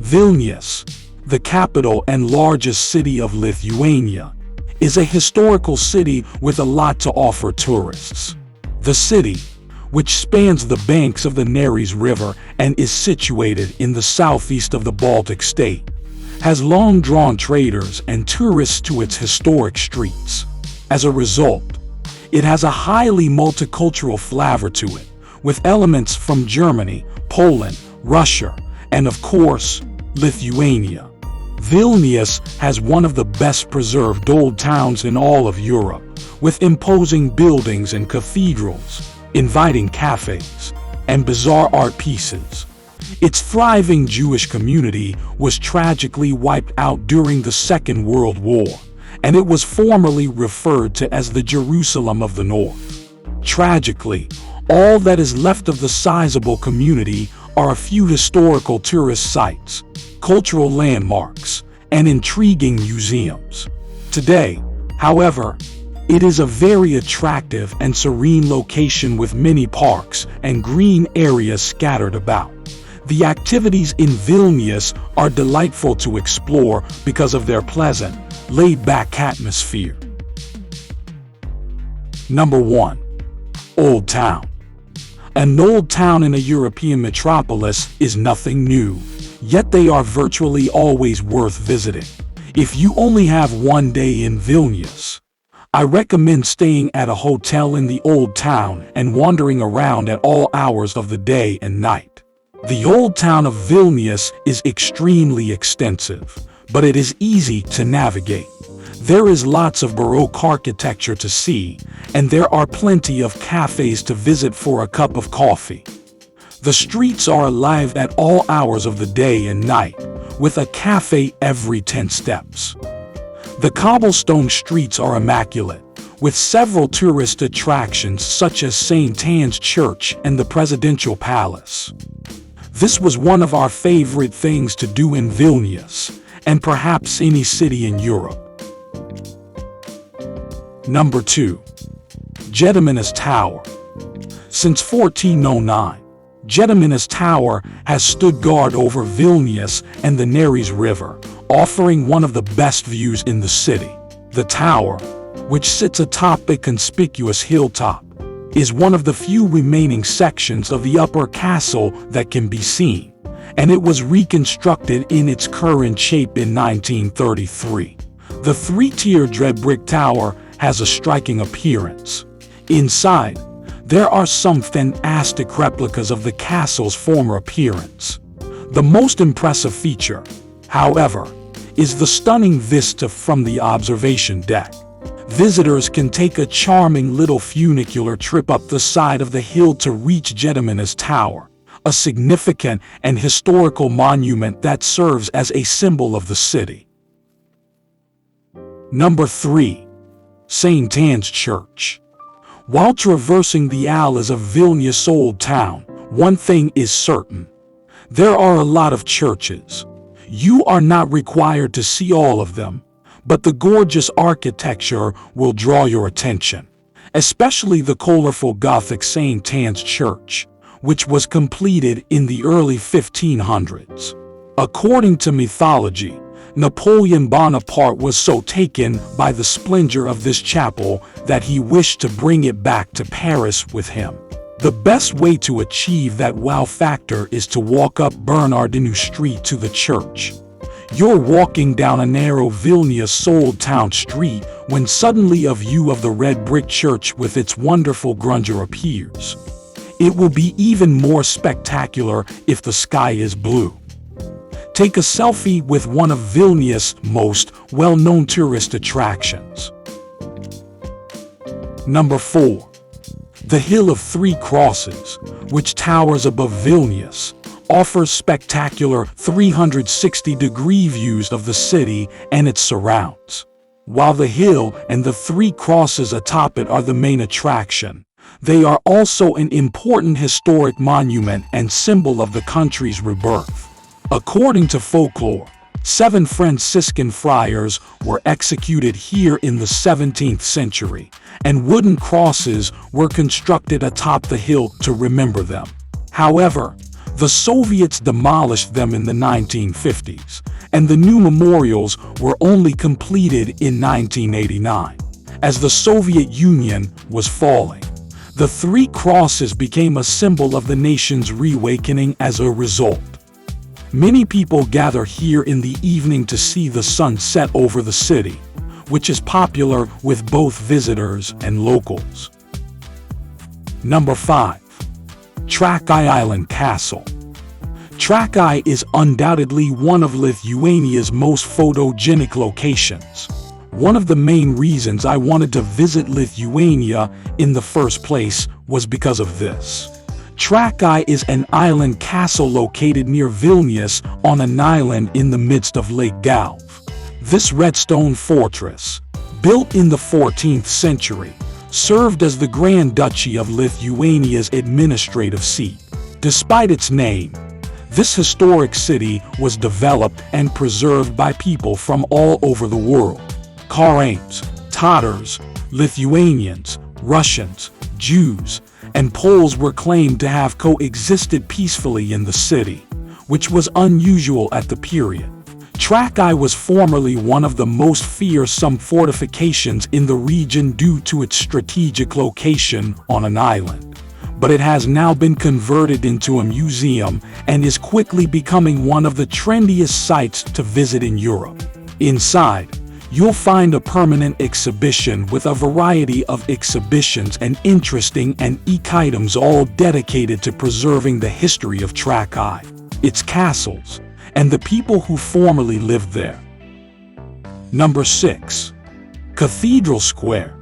Vilnius, the capital and largest city of Lithuania, is a historical city with a lot to offer tourists. The city, which spans the banks of the Neris River and is situated in the southeast of the Baltic State, has long drawn traders and tourists to its historic streets. As a result, it has a highly multicultural flavor to it, with elements from Germany, Poland, Russia, and of course, Lithuania. Vilnius has one of the best preserved old towns in all of Europe, with imposing buildings and cathedrals, inviting cafes, and bizarre art pieces. Its thriving Jewish community was tragically wiped out during the Second World War, and it was formerly referred to as the Jerusalem of the North. Tragically, all that is left of the sizable community are a few historical tourist sites, cultural landmarks, and intriguing museums. Today, however, it is a very attractive and serene location with many parks and green areas scattered about. The activities in Vilnius are delightful to explore because of their pleasant, laid-back atmosphere. Number 1. Old Town. An old town in a European metropolis is nothing new, yet they are virtually always worth visiting. If you only have one day in Vilnius, I recommend staying at a hotel in the old town and wandering around at all hours of the day and night. The old town of Vilnius is extremely extensive, but it is easy to navigate. There is lots of baroque architecture to see, and there are plenty of cafes to visit for a cup of coffee. The streets are alive at all hours of the day and night, with a cafe every 10 steps. The cobblestone streets are immaculate, with several tourist attractions such as St. Anne's Church and the Presidential Palace. This was one of our favorite things to do in Vilnius, and perhaps any city in Europe. Number 2. GEDIMINAS Tower. Since 1409, GEDIMINAS Tower has stood guard over Vilnius and the Neris River, offering one of the best views in the city. The tower, which sits atop a conspicuous hilltop, is one of the few remaining sections of the upper castle that can be seen, and it was reconstructed in its current shape in 1933. The three-tiered red brick tower has a striking appearance. Inside, there are some fantastic replicas of the castle's former appearance. The most impressive feature, however, is the stunning vista from the observation deck. Visitors can take a charming little funicular trip up the side of the hill to reach GEDIMINAS Tower, a significant and historical monument that serves as a symbol of the city. Number 3. St. Anne's Church. While traversing the alleys of Vilnius Old Town, one thing is certain. There are a lot of churches. You are not required to see all of them, but the gorgeous architecture will draw your attention, especially the colorful Gothic St. Anne's Church, which was completed in the early 1500s. According to mythology, Napoleon Bonaparte was so taken by the splendor of this chapel that he wished to bring it back to Paris with him. The best way to achieve that wow factor is to walk up Bernardino Street to the church. You're walking down a narrow Vilnius Old Town street when suddenly a view of the red brick church with its wonderful grandeur appears. It will be even more spectacular if the sky is blue. Take a selfie with one of Vilnius' most well-known tourist attractions. Number 4. The Hill of Three Crosses, which towers above Vilnius, offers spectacular 360-degree views of the city and its surrounds. While the hill and the three crosses atop it are the main attraction, they are also an important historic monument and symbol of the country's rebirth. According to folklore, 7 Franciscan friars were executed here in the 17th century, and wooden crosses were constructed atop the hill to remember them. However, The Soviets demolished them in the 1950s, and the new memorials were only completed in 1989. As the Soviet Union was falling, the three crosses became a symbol of the nation's reawakening as a result. Many people gather here in the evening to see the sun set over the city, which is popular with both visitors and locals. Number 5. TRAKAI Island Castle. TRAKAI is undoubtedly one of Lithuania's most photogenic locations. One of the main reasons I wanted to visit Lithuania in the first place was because of this. TRAKAI is an island castle located near Vilnius on an island in the midst of Lake Galve. This redstone fortress, built in the 14th century, served as the Grand Duchy of Lithuania's administrative seat. Despite its name, this historic city was developed and preserved by people from all over the world. Karaims, Tatars, Lithuanians, Russians, Jews, and Poles were claimed to have coexisted peacefully in the city, which was unusual at the period. TRAKAI was formerly one of the most fearsome fortifications in the region due to its strategic location on an island, but it has now been converted into a museum and is quickly becoming one of the trendiest sites to visit in Europe. Inside, you'll find a permanent exhibition with a variety of exhibitions and interesting antique items, all dedicated to preserving the history of TRAKAI, its castles, and the people who formerly lived there. Number 6. Cathedral Square.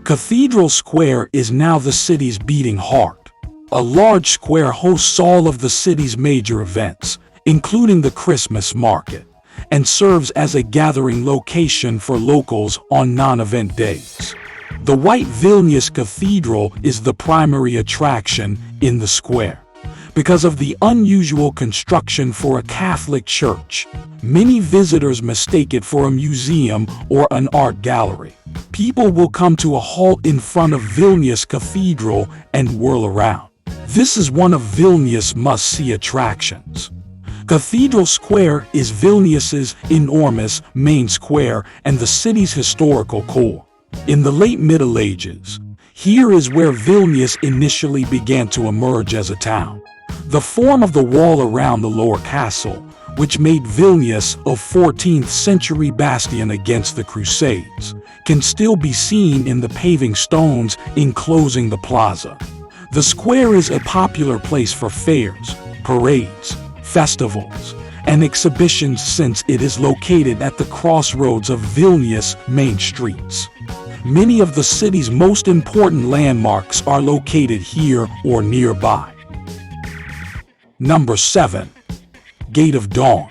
Cathedral Square is now the city's beating heart. A large square hosts all of the city's major events, including the Christmas market, and serves as a gathering location for locals on non-event days. The white Vilnius Cathedral is the primary attraction in the square. Because of the unusual construction for a Catholic church, many visitors mistake it for a museum or an art gallery. People will come to a halt in front of Vilnius Cathedral and whirl around. This is one of Vilnius' must-see attractions. Cathedral Square is Vilnius's enormous main square and the city's historical core. In the late Middle Ages, here is where Vilnius initially began to emerge as a town. The form of the wall around the lower castle, which made Vilnius a 14th century bastion against the Crusades, can still be seen in the paving stones enclosing the plaza. The square is a popular place for fairs, parades, festivals, and exhibitions since it is located at the crossroads of Vilnius' main streets. Many of the city's most important landmarks are located here or nearby. Number 7. Gate of Dawn.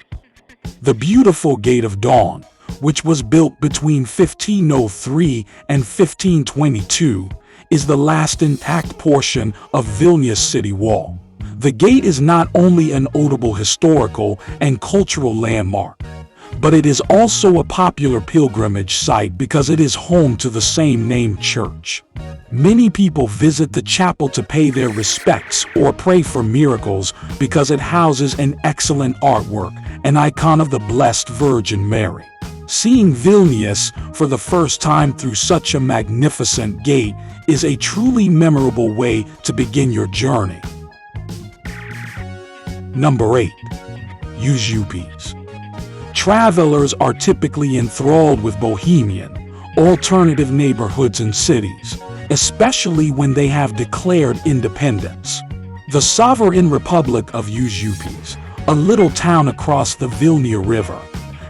The beautiful Gate of Dawn, which was built between 1503 and 1522, is the last intact portion of Vilnius city wall. The gate is not only an notable historical and cultural landmark, but it is also a popular pilgrimage site because it is home to the same named church. Many people visit the chapel to pay their respects or pray for miracles because it houses an excellent artwork, an icon of the Blessed Virgin Mary. Seeing Vilnius for the first time through such a magnificent gate is a truly memorable way to begin your journey. Number 8. Užupis. Travelers are typically enthralled with bohemian, alternative neighborhoods and cities, especially when they have declared independence. The sovereign Republic of Užupis, a little town across the Vilnia River,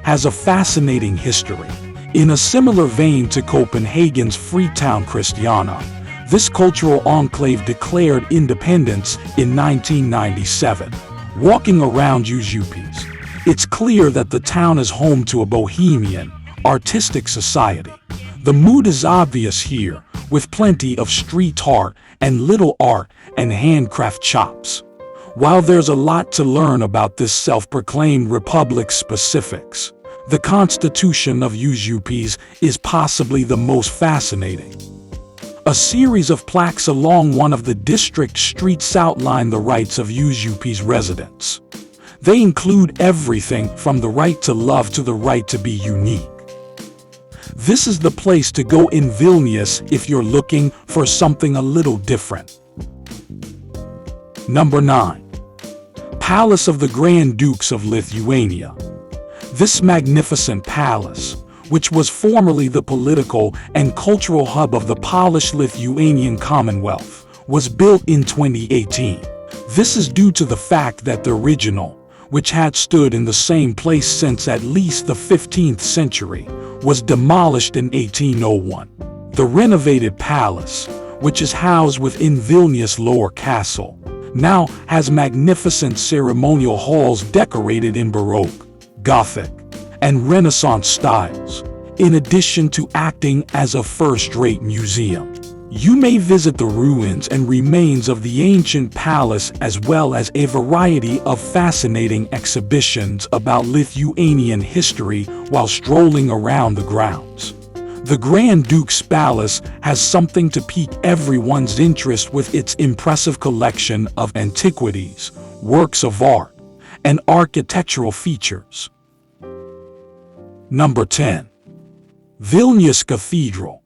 has a fascinating history. In a similar vein to Copenhagen's Freetown Christiania, this cultural enclave declared independence in 1997. Walking around Užupis, it's clear that the town is home to a bohemian, artistic society. The mood is obvious here, with plenty of street art and little art and handcraft shops. While there's a lot to learn about this self-proclaimed republic's specifics, the Constitution of Užupis is possibly the most fascinating. A series of plaques along one of the district streets outline the rights of UP's residents. They include everything from the right to love to the right to be unique. This is the place to go in Vilnius if you're looking for something a little different. Number 9. Palace of the Grand Dukes of Lithuania. This magnificent palace, which was formerly the political and cultural hub of the Polish-Lithuanian Commonwealth, was built in 2018. This is due to the fact that the original, which had stood in the same place since at least the 15th century, was demolished in 1801. The renovated palace, which is housed within Vilnius Lower Castle, now has magnificent ceremonial halls decorated in Baroque, Gothic, and Renaissance styles, in addition to acting as a first-rate museum. You may visit the ruins and remains of the ancient palace as well as a variety of fascinating exhibitions about Lithuanian history while strolling around the grounds. The Grand Duke's Palace has something to pique everyone's interest with its impressive collection of antiquities, works of art, and architectural features. Number 10. Vilnius Cathedral.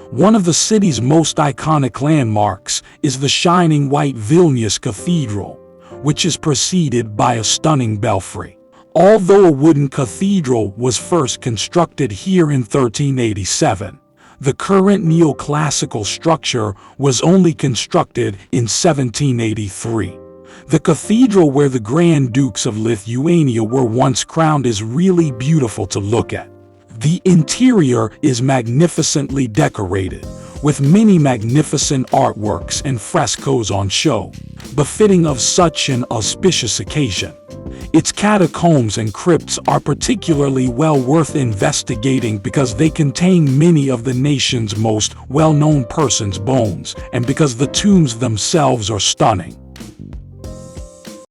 One of the city's most iconic landmarks is the shining white Vilnius Cathedral, which is preceded by a stunning belfry. Although a wooden cathedral was first constructed here in 1387, the current neoclassical structure was only constructed in 1783. The cathedral where the Grand Dukes of Lithuania were once crowned is really beautiful to look at. The interior is magnificently decorated, with many magnificent artworks and frescoes on show, befitting of such an auspicious occasion. Its catacombs and crypts are particularly well worth investigating because they contain many of the nation's most well-known persons' bones, and because the tombs themselves are stunning.